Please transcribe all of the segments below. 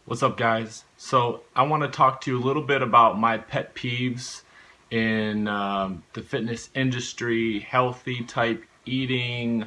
What's up, guys? So I want to talk to you a little bit about my pet peeves in the fitness industry, healthy type eating,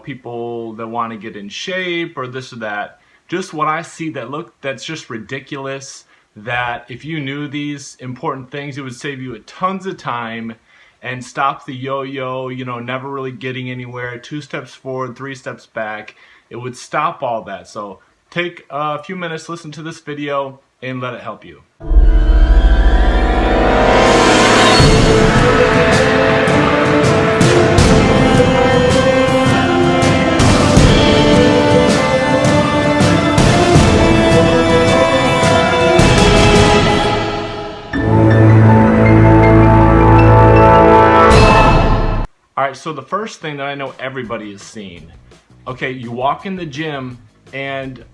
people that want to get in shape or this or that. Just what I see that's just ridiculous, that if you knew these important things, it would save you a tons of time and stop the yo-yo, never really getting anywhere, 2 steps forward, 3 steps back. It would stop all that. So take a few minutes, listen to this video, and let it help you. Alright, so the first thing that I know everybody has seen, okay, you walk in the gym and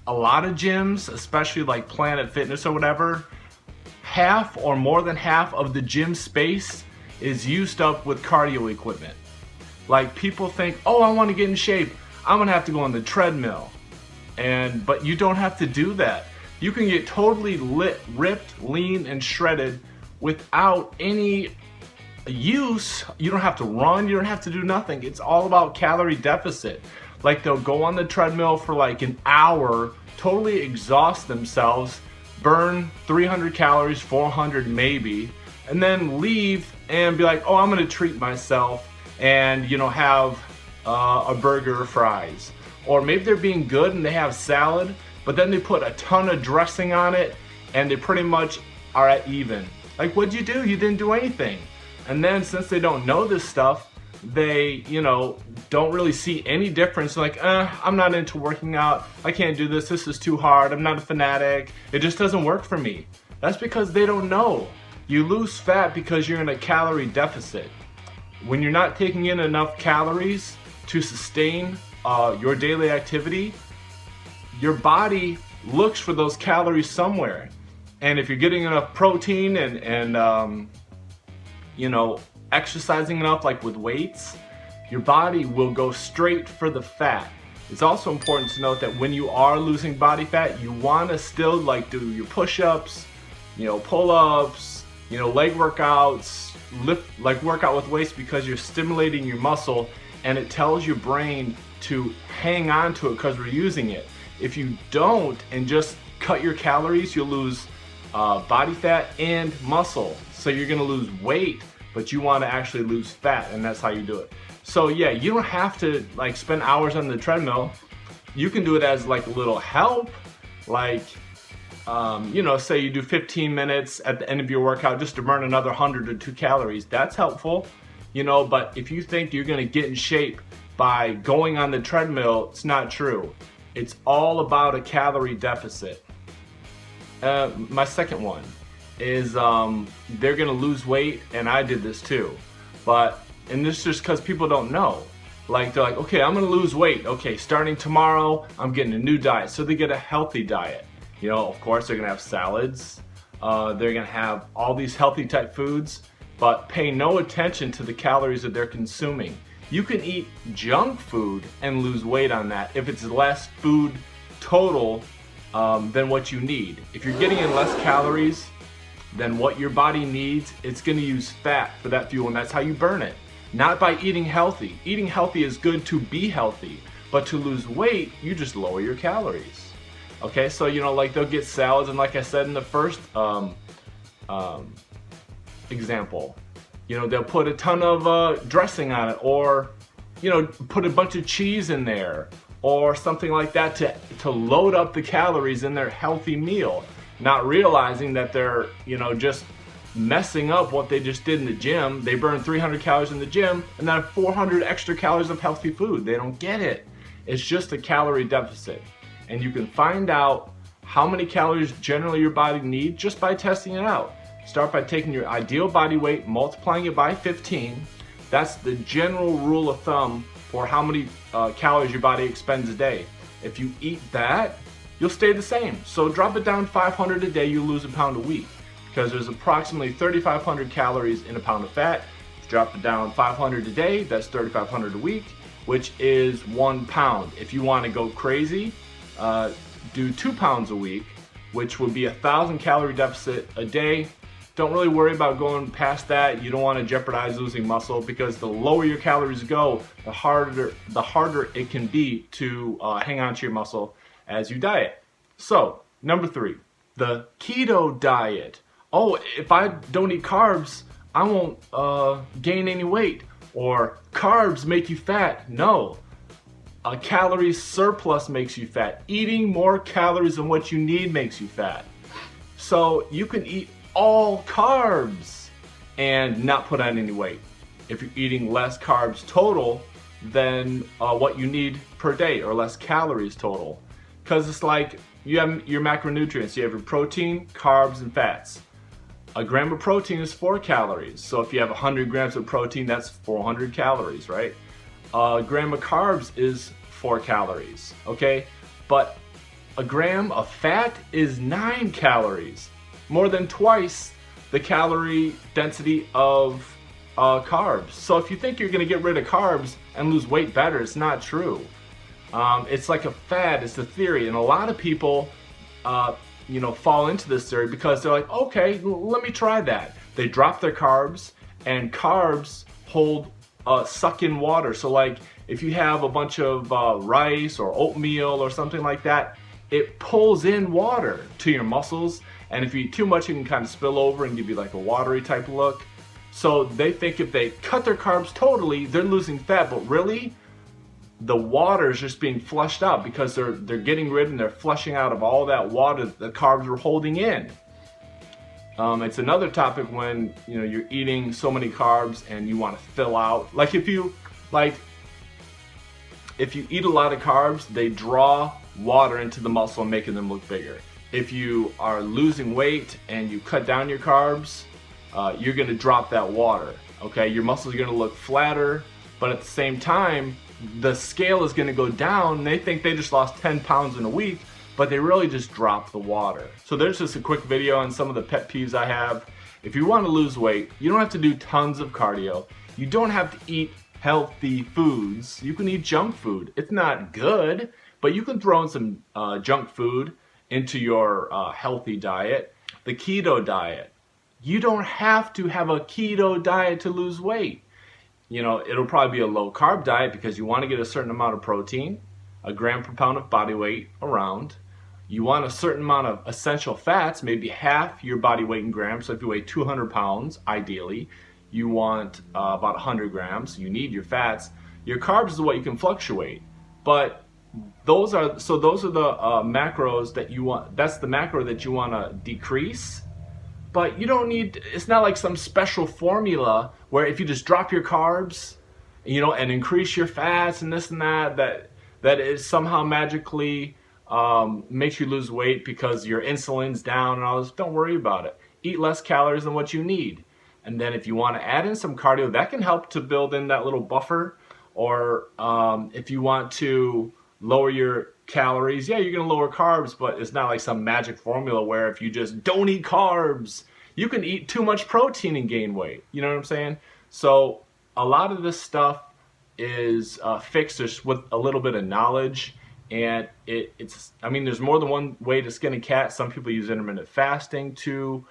a lot of gyms, especially like Planet Fitness or whatever, half or more than half of the gym space is used up with cardio equipment. Like, people think, oh, I want to get in shape, I'm gonna have to go on the treadmill. But you don't have to do that. You can get totally ripped, lean, and shredded without any use. You don't have to run, you don't have to do nothing. It's all about calorie deficit. Like, they'll go on the treadmill for like an hour, totally exhaust themselves, burn 300 calories, 400 maybe, and then leave and be like, oh, I'm gonna treat myself and have a burger or fries. Or maybe they're being good and they have salad, but then they put a ton of dressing on it and they pretty much are at even. Like, what'd you do? You didn't do anything. And then, since they don't know this stuff, they, don't really see any difference. Like, I'm not into working out. I can't do this. This is too hard. I'm not a fanatic. It just doesn't work for me. That's because they don't know. You lose fat because you're in a calorie deficit. When you're not taking in enough calories to sustain your daily activity, your body looks for those calories somewhere. And if you're getting enough protein and exercising enough, like with weights, your body will go straight for the fat. It's also important to note that when you are losing body fat, you want to still do your push-ups, pull-ups, leg workouts, workout with weights, because you're stimulating your muscle and it tells your brain to hang on to it because we're using it. If you don't and just cut your calories, you'll lose body fat and muscle. So you're gonna lose weight, but you want to actually lose fat, and that's how you do it. So yeah, you don't have to spend hours on the treadmill. You can do it as a little help, say you do 15 minutes at the end of your workout just to burn another 100 or 2 calories. That's helpful, but if you think you're gonna get in shape by going on the treadmill, it's not true. It's all about a calorie deficit. My second one is they're gonna lose weight, and I did this too, and this is just because people don't know. They're like, okay, I'm gonna lose weight. Okay, starting tomorrow, I'm getting a new diet. So they get a healthy diet. Of course, they're gonna have salads. They're gonna have all these healthy type foods, but pay no attention to the calories that they're consuming. You can eat junk food and lose weight on that if it's less food total than what you need. If you're getting in less calories than what your body needs, it's going to use fat for that fuel, and that's how you burn it. Not by eating healthy. Eating healthy is good to be healthy, but to lose weight, you just lower your calories. Okay, so they'll get salads, and like I said in the first example, they'll put a ton of dressing on it, or put a bunch of cheese in there, or something like that to load up the calories in their healthy meal, not realizing that they're just messing up what they just did in the gym. They burn 300 calories in the gym and then 400 extra calories of healthy food. They don't get it. It's just a calorie deficit, and you can find out how many calories generally your body needs just by testing it out. Start by taking your ideal body weight, multiplying it by 15. That's the general rule of thumb for how many calories your body expends a day. If you eat that, you'll stay the same. So drop it down 500 a day, you lose a pound a week, because there's approximately 3,500 calories in a pound of fat. If you drop it down 500 a day, that's 3,500 a week, which is 1 pound. If you want to go crazy, do 2 pounds a week, which would be 1,000 calorie deficit a day. Don't really worry about going past that. You don't want to jeopardize losing muscle, because the lower your calories go, the harder it can be to hang on to your muscle as you diet. So, number 3, the keto diet. Oh, if I don't eat carbs, I won't gain any weight. Or carbs make you fat. No. A calorie surplus makes you fat. Eating more calories than what you need makes you fat. So you can eat all carbs and not put on any weight if you're eating less carbs total than what you need per day, or less calories total. Because it's like you have your macronutrients. You have your protein, carbs, and fats. A gram of protein is 4 calories. So if you have 100 grams of protein, that's 400 calories, right? A gram of carbs is 4 calories, okay? But a gram of fat is 9 calories. More than twice the calorie density of carbs. So if you think you're gonna get rid of carbs and lose weight better, it's not true. It's like a fad, it's a theory, and a lot of people fall into this theory because they're like, okay, let me try that. They drop their carbs, and carbs suck in water. So like if you have a bunch of rice or oatmeal or something like that, it pulls in water to your muscles, and if you eat too much, it can kind of spill over and give you like a watery type look. So they think if they cut their carbs totally, they're losing fat, but really the water is just being flushed out, because they're getting rid and they're flushing out of all that water that the carbs were holding in. It's another topic when you're eating so many carbs and you want to fill out. Like if you eat a lot of carbs, they draw water into the muscle, making them look bigger. If you are losing weight and you cut down your carbs, you're going to drop that water. Okay, your muscles are going to look flatter, but at the same time, the scale is going to go down. They think they just lost 10 pounds in a week, but they really just dropped the water. So there's just a quick video on some of the pet peeves I have. If you want to lose weight, you don't have to do tons of cardio. You don't have to eat healthy foods. You can eat junk food. It's not good, but you can throw in some junk food into your healthy diet. The keto diet. You don't have to have a keto diet to lose weight. It'll probably be a low carb diet because you want to get a certain amount of protein, a gram per pound of body weight around. You want a certain amount of essential fats, maybe half your body weight in grams. So if you weigh 200 pounds, ideally, you want about 100 grams. You need your fats. Your carbs is what you can fluctuate. But those are the macros that you want. That's the macro that you want to decrease. But you don't need, it's not like some special formula where if you just drop your carbs, and increase your fats and this and that it somehow magically makes you lose weight because your insulin's down and all this. Don't worry about it. Eat less calories than what you need. And then if you want to add in some cardio, that can help to build in that little buffer. Or if you want to lower your calories, yeah, you're going to lower carbs, but it's not like some magic formula where if you just don't eat carbs, you can eat too much protein and gain weight. You know what I'm saying? So a lot of this stuff is fixed just with a little bit of knowledge, and there's more than one way to skin a cat. Some people use intermittent fasting to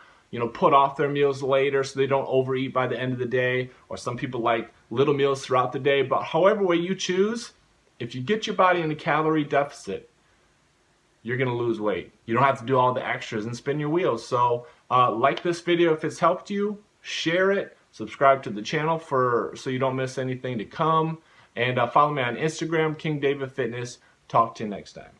put off their meals later so they don't overeat by the end of the day, or some people like little meals throughout the day. But however way you choose, if you get your body in a calorie deficit, you're going to lose weight. You don't have to do all the extras and spin your wheels. So like this video if it's helped you, share it, subscribe to the channel so you don't miss anything to come, and follow me on Instagram, King David Fitness. Talk to you next time.